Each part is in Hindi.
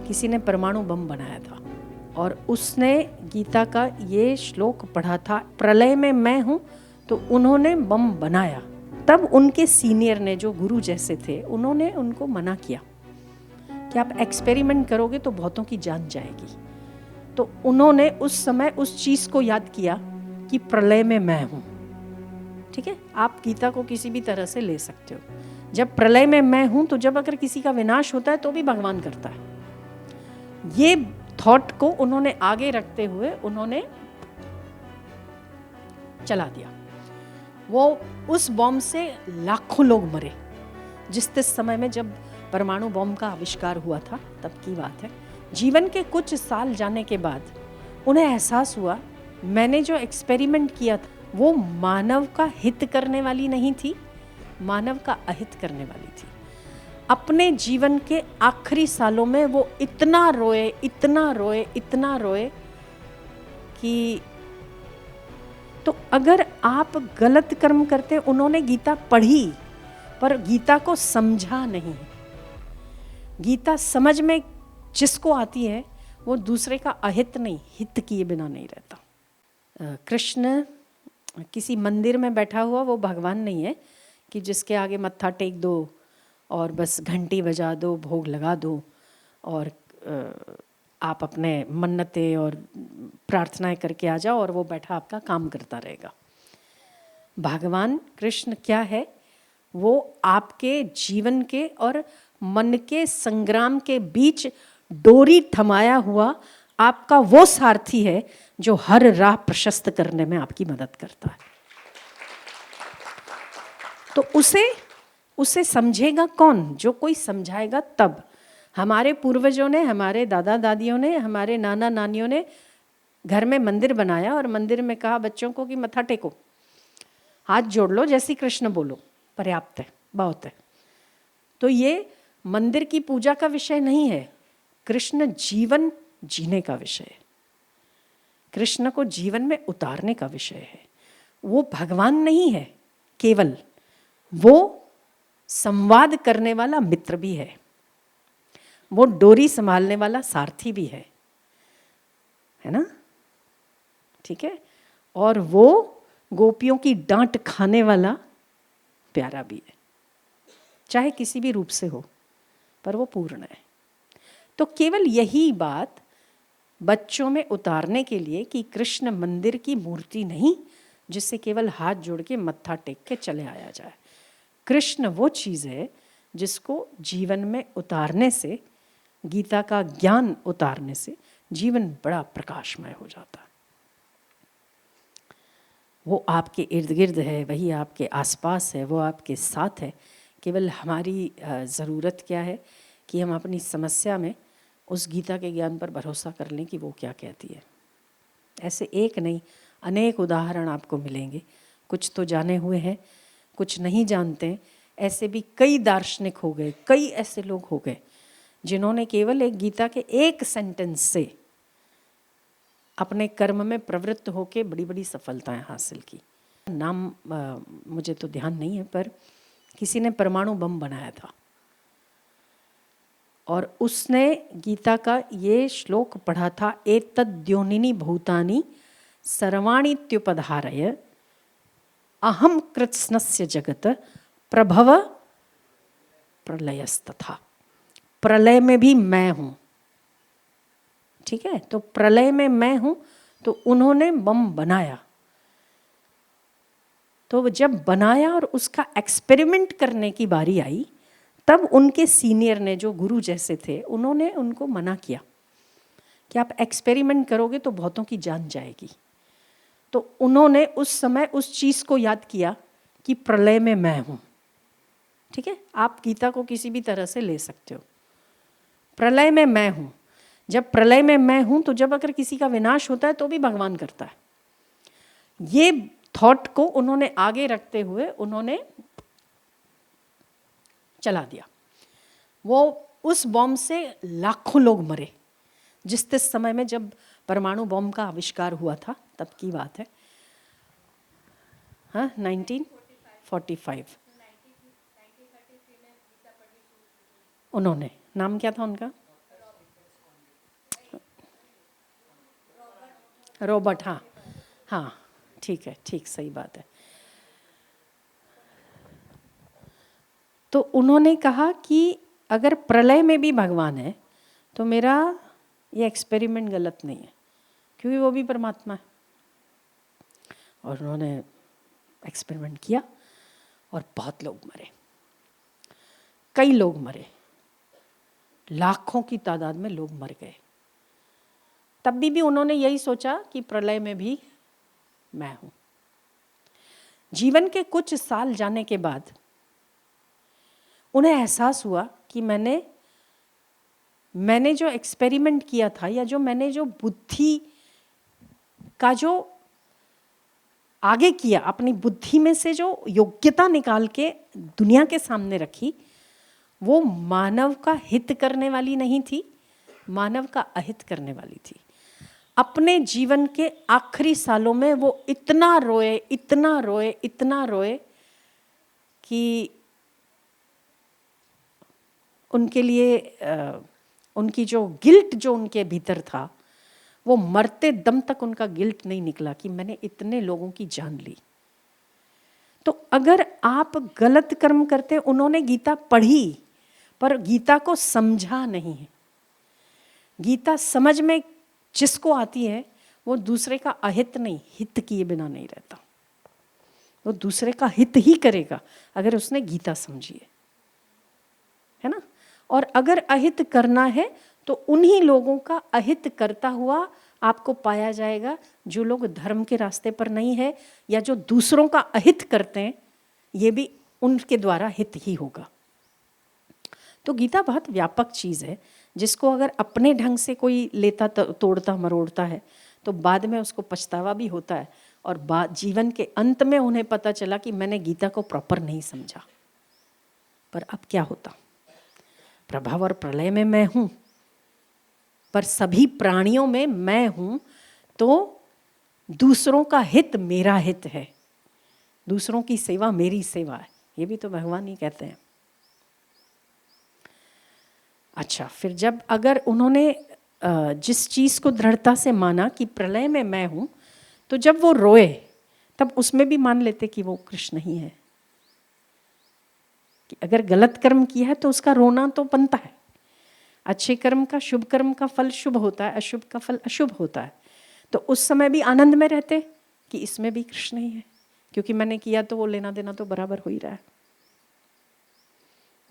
किसी ने परमाणु बम बनाया था और उसने गीता का ये श्लोक पढ़ा था, प्रलय में मैं हूँ, तो उन्होंने बम बनाया। तब उनके सीनियर ने, जो गुरु जैसे थे, उन्होंने उनको मना किया कि आप एक्सपेरिमेंट करोगे तो बहुतों की जान जाएगी। तो उन्होंने उस समय उस चीज को याद किया कि प्रलय में मैं हूँ। ठीक है, आप गीता को किसी भी तरह से ले सकते हो। जब प्रलय में मैं हूं, तो जब अगर किसी का विनाश होता है तो भी भगवान करता है। ये थॉट को उन्होंने आगे रखते हुए उन्होंने चला दिया। वो उस बॉम्ब से लाखों लोग मरे। जिस समय में जब परमाणु बॉम्ब का आविष्कार हुआ था तब की बात है। जीवन के कुछ साल जाने के बाद उन्हें एहसास हुआ, मैंने जो एक्सपेरिमेंट किया था वो मानव का हित करने वाली नहीं थी, मानव का अहित करने वाली थी। अपने जीवन के आखिरी सालों में वो इतना रोए, इतना रोए, इतना रोए कि तो अगर आप गलत कर्म करते, उन्होंने गीता पढ़ी पर गीता को समझा नहीं। गीता समझ में जिसको आती है वो दूसरे का अहित नहीं, हित किए बिना नहीं रहता। कृष्ण किसी मंदिर में बैठा हुआ वो भगवान नहीं है कि जिसके आगे मत्था टेक दो और बस घंटी बजा दो, भोग लगा दो और आप अपने मन्नतें और प्रार्थनाएं करके आ जाओ और वो बैठा आपका काम करता रहेगा। भगवान कृष्ण क्या है? वो आपके जीवन के और मन के संग्राम के बीच डोरी थमाया हुआ आपका वो सारथी है जो हर राह प्रशस्त करने में आपकी मदद करता है। तो उसे समझेगा कौन? जो कोई समझाएगा तब। हमारे पूर्वजों ने, हमारे दादा दादियों ने, हमारे नाना नानियों ने घर में मंदिर बनाया और मंदिर में कहा बच्चों को कि मत्था टेको, हाथ जोड़ लो, जैसी कृष्ण बोलो, पर्याप्त है, बहुत है। तो ये मंदिर की पूजा का विषय नहीं है, कृष्ण जीवन जीने का विषय है, कृष्ण को जीवन में उतारने का विषय है। वो भगवान नहीं है केवल, वो संवाद करने वाला मित्र भी है, वो डोरी संभालने वाला सारथी भी है ना? ठीक है। और वो गोपियों की डांट खाने वाला प्यारा भी है, चाहे किसी भी रूप से हो, पर वो पूर्ण है। तो केवल यही बात बच्चों में उतारने के लिए कि कृष्ण मंदिर की मूर्ति नहीं जिससे केवल हाथ जोड़ के मत्था टेक के चले आया जाए। कृष्ण वो चीज़ है जिसको जीवन में उतारने से, गीता का ज्ञान उतारने से जीवन बड़ा प्रकाशमय हो जाता है। वो आपके इर्द गिर्द है, वही आपके आसपास है, वो आपके साथ है। केवल हमारी ज़रूरत क्या है कि हम अपनी समस्या में उस गीता के ज्ञान पर भरोसा कर लें कि वो क्या कहती है। ऐसे एक नहीं, अनेक उदाहरण आपको मिलेंगे। कुछ तो जाने हुए हैं, कुछ नहीं जानते। ऐसे भी कई दार्शनिक हो गए, कई ऐसे लोग हो गए जिन्होंने केवल एक गीता के एक सेंटेंस से अपने कर्म में प्रवृत्त होकर बड़ी बड़ी सफलताएं हासिल की। नाम मुझे तो ध्यान नहीं है, पर किसी ने परमाणु बम बनाया था और उसने गीता का ये श्लोक पढ़ा था, एतद्योनिनी भूतानि सर्वाणीत्युपधारय अहम कृत्स्नस्य जगत प्रभव प्रलयस्तथा। प्रलय में भी मैं हूँ। ठीक है, तो प्रलय में मैं हूँ, तो उन्होंने बम बनाया। तो जब बनाया और उसका एक्सपेरिमेंट करने की बारी आई, तब उनके सीनियर ने, जो गुरु जैसे थे, उन्होंने उनको मना किया कि आप एक्सपेरिमेंट करोगे तो बहुतों की जान जाएगी। तो उन्होंने उस समय उस चीज़ को याद किया कि प्रलय में मैं हूँ। ठीक है, आप गीता को किसी भी तरह से ले सकते हो। प्रलय में मैं हूँ। जब प्रलय में मैं हूँ, तो जब अगर किसी का विनाश होता है तो भी भगवान करता है। ये थॉट को उन्होंने आगे रखते हुए उन्होंने चला दिया। वो उस बॉम्ब से लाखों लोग मरे। जिस समय में जब परमाणु बॉम्ब का आविष्कार हुआ था तब की बात है। हाँ, 1945। उन्होंने, नाम क्या था उनका? रोबोट, हाँ हाँ, ठीक है, ठीक, सही बात है। तो उन्होंने कहा कि अगर प्रलय में भी भगवान है तो मेरा ये एक्सपेरिमेंट गलत नहीं है, क्योंकि वो भी परमात्मा है। और उन्होंने एक्सपेरिमेंट किया और बहुत लोग मरे, कई लोग मरे, लाखों की तादाद में लोग मर गए। तब भी उन्होंने यही सोचा कि प्रलय में भी मैं हूं। जीवन के कुछ साल जाने के बाद उन्हें एहसास हुआ कि मैंने जो एक्सपेरिमेंट किया था, या मैंने जो बुद्धि का जो आगे किया, अपनी बुद्धि में से जो योग्यता निकाल के दुनिया के सामने रखी, वो मानव का हित करने वाली नहीं थी, मानव का अहित करने वाली थी। अपने जीवन के आखिरी सालों में वो इतना रोए, इतना रोए, इतना रोए कि उनके लिए उनकी जो गिल्ट जो उनके भीतर था, वो मरते दम तक उनका गिल्ट नहीं निकला कि मैंने इतने लोगों की जान ली। तो अगर आप गलत कर्म करते, उन्होंने गीता पढ़ी पर गीता को समझा नहीं है। गीता समझ में जिसको आती है वो दूसरे का अहित नहीं, हित किए बिना नहीं रहता। वो दूसरे का हित ही करेगा अगर उसने गीता समझी है ना। और अगर अहित करना है तो उन्हीं लोगों का अहित करता हुआ आपको पाया जाएगा जो लोग धर्म के रास्ते पर नहीं है, या जो दूसरों का अहित करते हैं, ये भी उनके द्वारा हित ही होगा। तो गीता बहुत व्यापक चीज़ है, जिसको अगर अपने ढंग से कोई लेता तोड़ता मरोड़ता है तो बाद में उसको पछतावा भी होता है, और जीवन के अंत में उन्हें पता चला कि मैंने गीता को प्रॉपर नहीं समझा। पर अब क्या होता, प्रभाव और प्रलय में मैं हूँ, पर सभी प्राणियों में मैं हूँ, तो दूसरों का हित मेरा हित है, दूसरों की सेवा मेरी सेवा है। ये भी तो भगवान ही कहते हैं। अच्छा, फिर जब अगर उन्होंने जिस चीज़ को दृढ़ता से माना कि प्रलय में मैं हूँ, तो जब वो रोए तब उसमें भी मान लेते कि वो कृष्ण ही है। कि अगर गलत कर्म किया है तो उसका रोना तो बनता है। अच्छे कर्म का, शुभ कर्म का फल शुभ होता है, अशुभ का फल अशुभ होता है। तो उस समय भी आनंद में रहते कि इसमें भी कृष्ण ही है, क्योंकि मैंने किया तो वो लेना देना तो बराबर हो ही रहा है।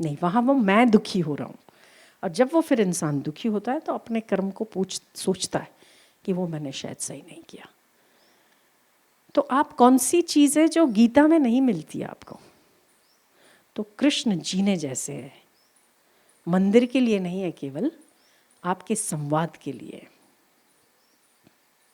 नहीं, वहाँ वो मैं दुखी हो रहा हूँ। और जब वो फिर इंसान दुखी होता है तो अपने कर्म को सोचता है कि वो मैंने शायद सही नहीं किया। तो आप कौन सी चीज़ है जो गीता में नहीं मिलती आपको? तो कृष्ण जीने जैसे है, मंदिर के लिए नहीं है केवल, आपके संवाद के लिए।